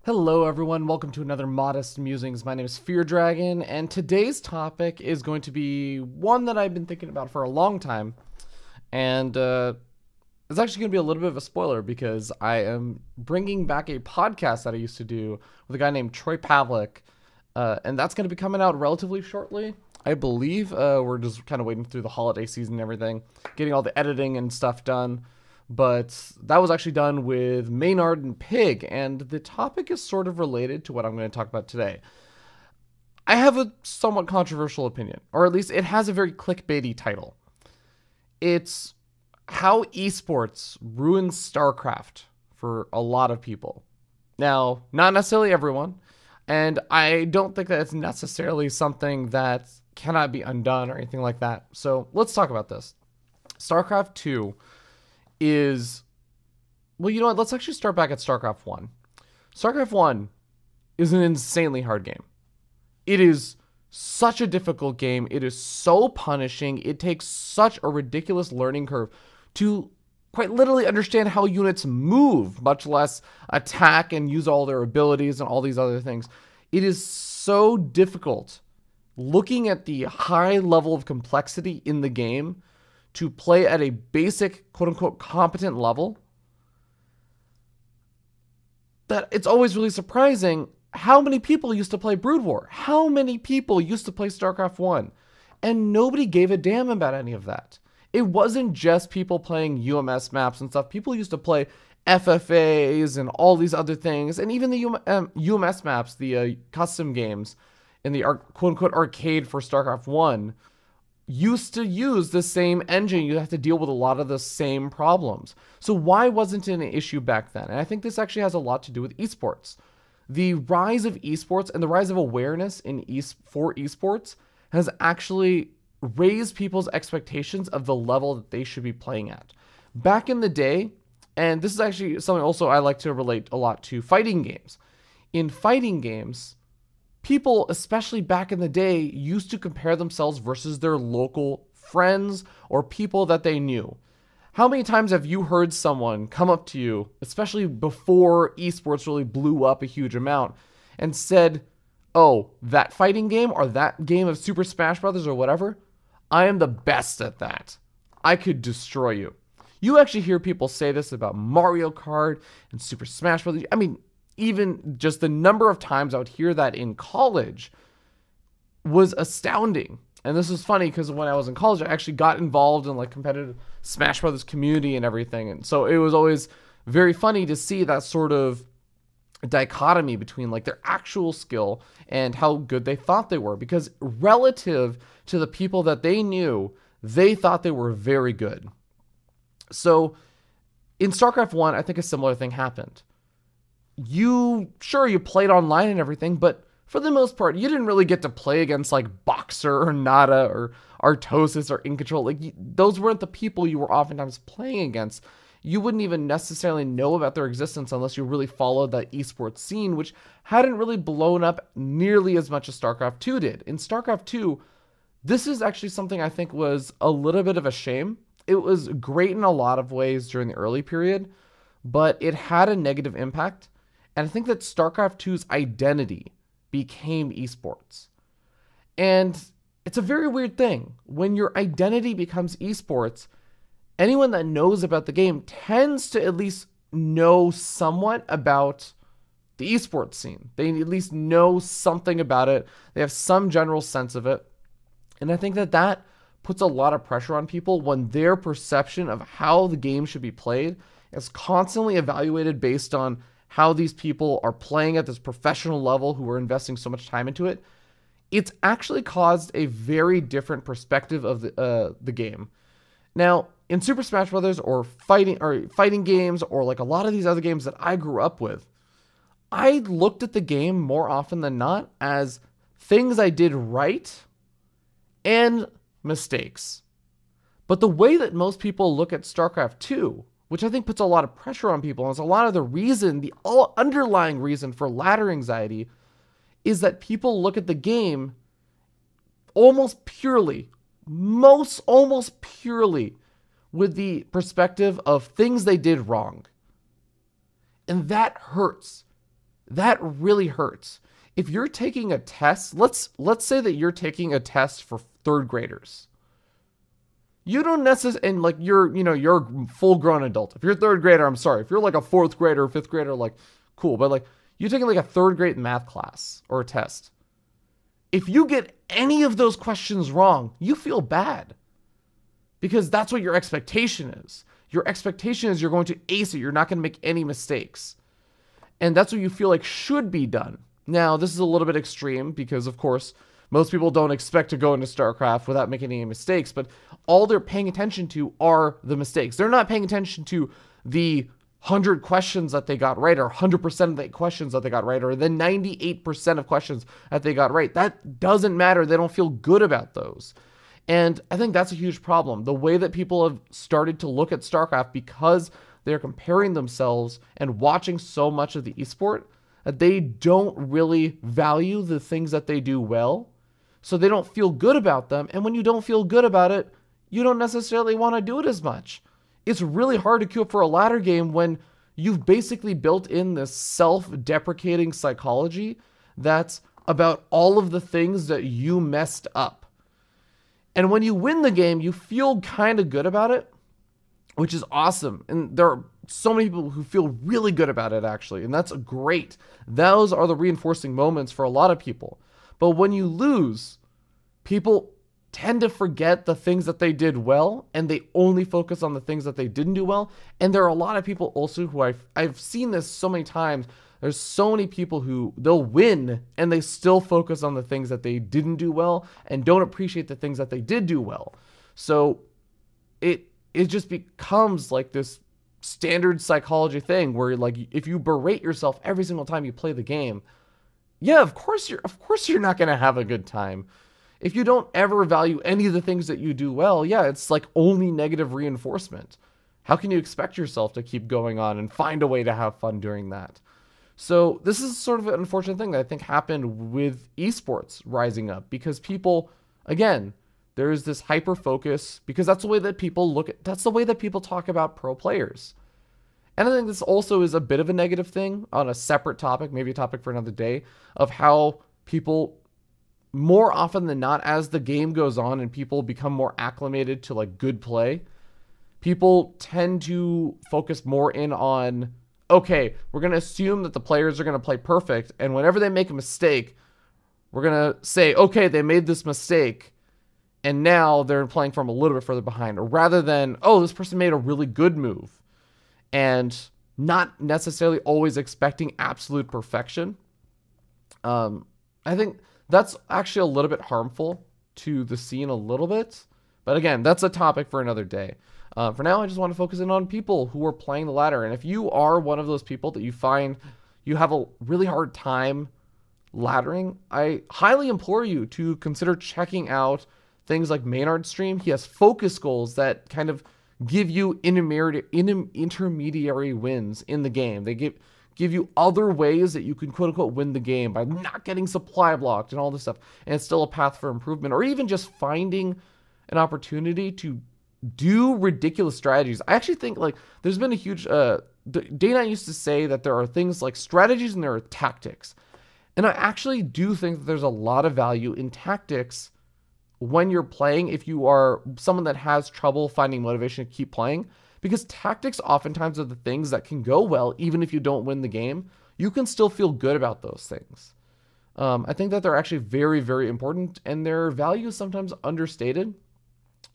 Hello everyone, welcome to another Modest Musings. My name is Fear Dragon, and today's topic is going to be one that I've been thinking about for a long time. And it's actually going to be a little bit of a spoiler because I am bringing back a podcast that I used to do with a guy named Troy Pavlik. And that's going to be coming out relatively shortly. I believe we're just kind of waiting through the holiday season and everything, getting all the editing and stuff done. But that was actually done with Maynard and Pig, and the topic is sort of related to what I'm going to talk about today. I have a somewhat controversial opinion, or at least it has a very clickbaity title. It's how eSports ruins Starcraft for a lot of people. Now, not necessarily everyone, and I don't think that it's necessarily something that cannot be undone or anything like that. So let's talk about this. Starcraft 2 is, well, you know what? Let's actually start back at Starcraft 1. Starcraft 1 is an insanely hard game. It is such a difficult game. It is so punishing. It takes such a ridiculous learning curve to quite literally understand how units move, much less attack and use all their abilities and all these other things. It is so difficult looking at the high level of complexity in the game to play at a basic, quote-unquote, competent level, that it's always really surprising how many people used to play Brood War. How many people used to play StarCraft 1? And nobody gave a damn about any of that. It wasn't just people playing UMS maps and stuff. People used to play FFAs and all these other things, and even the UMS maps, the custom games in the quote-unquote arcade for StarCraft 1, used to use the same engine. You have to deal with a lot of the same problems. So why wasn't it an issue back then? And I think this actually has a lot to do with esports. The rise of esports and the rise of awareness for esports has actually raised people's expectations of the level that they should be playing at. Back in the day, and this is actually something also I like to relate a lot to fighting games. In fighting games, people, especially back in the day, used to compare themselves versus their local friends or people that they knew. How many times have you heard someone come up to you, especially before esports really blew up a huge amount, and said, "Oh, that fighting game or that game of Super Smash Brothers or whatever, I am the best at that. I could destroy you." You actually hear people say this about Mario Kart and Super Smash Brothers. I mean, even just the number of times I would hear that in college was astounding. And this is funny because when I was in college, I actually got involved in like competitive Smash Brothers community and everything. And so it was always very funny to see that sort of dichotomy between like their actual skill and how good they thought they were, because relative to the people that they knew, they thought they were very good. So in StarCraft 1, I think a similar thing happened. You played online and everything, but for the most part, you didn't really get to play against like Boxer or Nada or Artosis or In Control. Like those weren't the people you were oftentimes playing against. You wouldn't even necessarily know about their existence unless you really followed that esports scene, which hadn't really blown up nearly as much as StarCraft 2 did. In StarCraft 2, this is actually something I think was a little bit of a shame. It was great in a lot of ways during the early period, but it had a negative impact. And I think that StarCraft 2's identity became esports. And it's a very weird thing. When your identity becomes esports, anyone that knows about the game tends to at least know somewhat about the esports scene. They at least know something about it. They have some general sense of it. And I think that puts a lot of pressure on people when their perception of how the game should be played is constantly evaluated based on how these people are playing at this professional level who are investing so much time into it. It's actually caused a very different perspective of the game. Now, in Super Smash Brothers or fighting games or like a lot of these other games that I grew up with, I looked at the game more often than not as things I did right and mistakes. But the way that most people look at StarCraft 2, which I think puts a lot of pressure on people, and it's a lot of the reason, the underlying reason for ladder anxiety, is that people look at the game almost purely with the perspective of things they did wrong. And that hurts. that really hurts. If you're taking a test, let's say that you're taking a test for third graders. You don't necessarily, and like you're a full grown adult. If you're a third grader, I'm sorry. If you're like a fourth grader or fifth grader, like cool. But like you're taking like a third grade math class or a test. If you get any of those questions wrong, you feel bad because that's what your expectation is. Your expectation is you're going to ace it. You're not going to make any mistakes. And that's what you feel like should be done. Now, this is a little bit extreme because, of course, most people don't expect to go into StarCraft without making any mistakes, but all they're paying attention to are the mistakes. They're not paying attention to the 100 questions that they got right, or 100% of the questions that they got right, or the 98% of questions that they got right. That doesn't matter. They don't feel good about those. And I think that's a huge problem. The way that people have started to look at StarCraft, because they're comparing themselves and watching so much of the esport, that they don't really value the things that they do well. So they don't feel good about them. And when you don't feel good about it, you don't necessarily want to do it as much. It's really hard to queue up for a ladder game when you've basically built in this self-deprecating psychology that's about all of the things that you messed up. And when you win the game, you feel kind of good about it, which is awesome. And there are so many people who feel really good about it, actually. And that's great. Those are the reinforcing moments for a lot of people. But when you lose, people tend to forget the things that they did well, and they only focus on the things that they didn't do well. And there are a lot of people also who I've seen this so many times. There's so many people who they'll win and they still focus on the things that they didn't do well and don't appreciate the things that they did do well. So it just becomes like this standard psychology thing where, like, if you berate yourself every single time you play the game, yeah, of course you're not going to have a good time. If you don't ever value any of the things that you do well, yeah, it's like only negative reinforcement. How can you expect yourself to keep going on and find a way to have fun during that? So this is sort of an unfortunate thing that I think happened with esports rising up, because people, again, there's this hyper focus, because that's the way that people that's the way that people talk about pro players. And I think this also is a bit of a negative thing on a separate topic, maybe a topic for another day, of how people, more often than not, as the game goes on and people become more acclimated to like good play, people tend to focus more in on, okay, we're going to assume that the players are going to play perfect. And whenever they make a mistake, we're going to say, okay, they made this mistake, and now they're playing from a little bit further behind. Or rather than, oh, this person made a really good move, and not necessarily always expecting absolute perfection. I think that's actually a little bit harmful to the scene a little bit. But again, that's a topic for another day. For now, I just want to focus in on people who are playing the ladder. And if you are one of those people that you find you have a really hard time laddering, I highly implore you to consider checking out things like Maynard's stream. He has focus goals that kind of give you intermediary wins in the game. They give you other ways that you can quote unquote win the game by not getting supply blocked and all this stuff. And it's still a path for improvement, or even just finding an opportunity to do ridiculous strategies. I actually think like there's been a huge, Dana used to say that there are things like strategies and there are tactics. And I actually do think that there's a lot of value in tactics when you're playing, if you are someone that has trouble finding motivation to keep playing, because tactics oftentimes are the things that can go well even if you don't win the game. You can still feel good about those things. I think that they're actually very, very important, and their value is sometimes understated.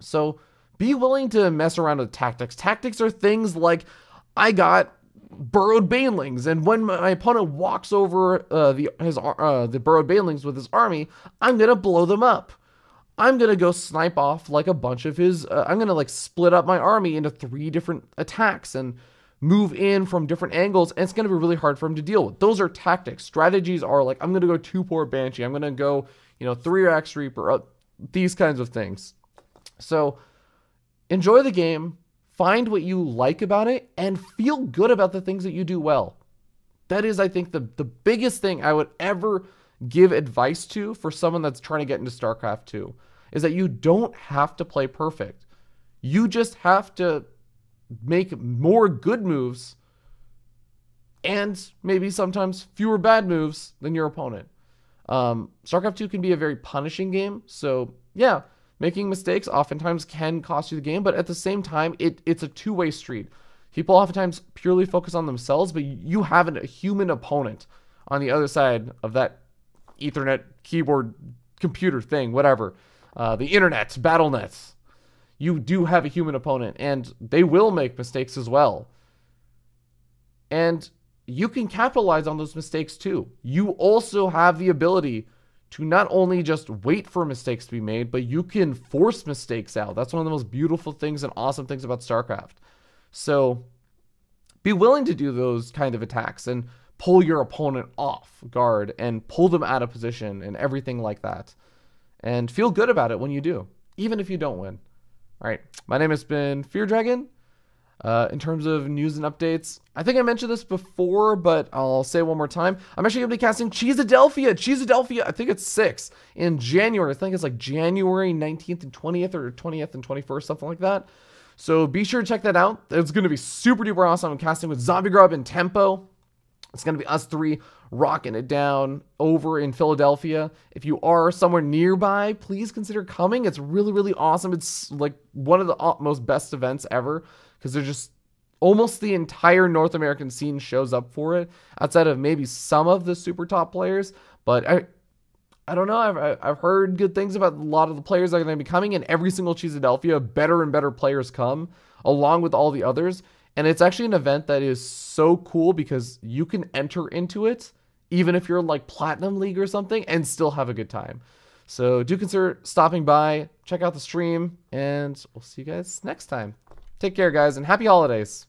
So be willing to mess around with tactics. Tactics are things like, I got burrowed banelings, and when my opponent walks over the burrowed banelings with his army, I'm gonna blow them up. I'm going to go snipe off like a bunch of his, I'm going to like split up my army into 3 different attacks and move in from different angles. And it's going to be really hard for him to deal with. Those are tactics. Strategies are like, I'm going to go 2-port Banshee. I'm going to go, 3-Axe Reaper, these kinds of things. So enjoy the game, find what you like about it, and feel good about the things that you do well. That is, I think, the biggest thing I would ever give advice to for someone that's trying to get into StarCraft 2, is that you don't have to play perfect. You just have to make more good moves and maybe sometimes fewer bad moves than your opponent. StarCraft 2 can be a very punishing game, so yeah, making mistakes oftentimes can cost you the game, but at the same time, it's a two-way street. People oftentimes purely focus on themselves, but you have a human opponent on the other side of that Ethernet keyboard computer thing, whatever. The internet, BattleNet. You do have a human opponent, and they will make mistakes as well. And you can capitalize on those mistakes too. You also have the ability to not only just wait for mistakes to be made, but you can force mistakes out. That's one of the most beautiful things and awesome things about StarCraft. So be willing to do those kind of attacks and pull your opponent off guard and pull them out of position and everything like that. And feel good about it when you do, even if you don't win. All right, my name has been Fear Dragon. In terms of news and updates, I think I mentioned this before, but I'll say it one more time. I'm actually going to be casting Cheesadelphia. I think it's 6 in January. I think it's like January 19th and 20th or 20th and 21st, something like that. So be sure to check that out. It's going to be super duper awesome. I'm casting with Zombie Grub and Tempo. It's going to be us 3 rocking it down over in Philadelphia. If you are somewhere nearby, please consider coming. It's really, really awesome. It's like one of the most best events ever, because they're just almost the entire North American scene shows up for it, outside of maybe some of the super top players. But I don't know. I've heard good things about a lot of the players that are going to be coming, and every single Cheesadelphia, better and better players come along with all the others. And it's actually an event that is so cool because you can enter into it even if you're in like Platinum League or something and still have a good time. So do consider stopping by, check out the stream, and we'll see you guys next time. Take care, guys, and happy holidays.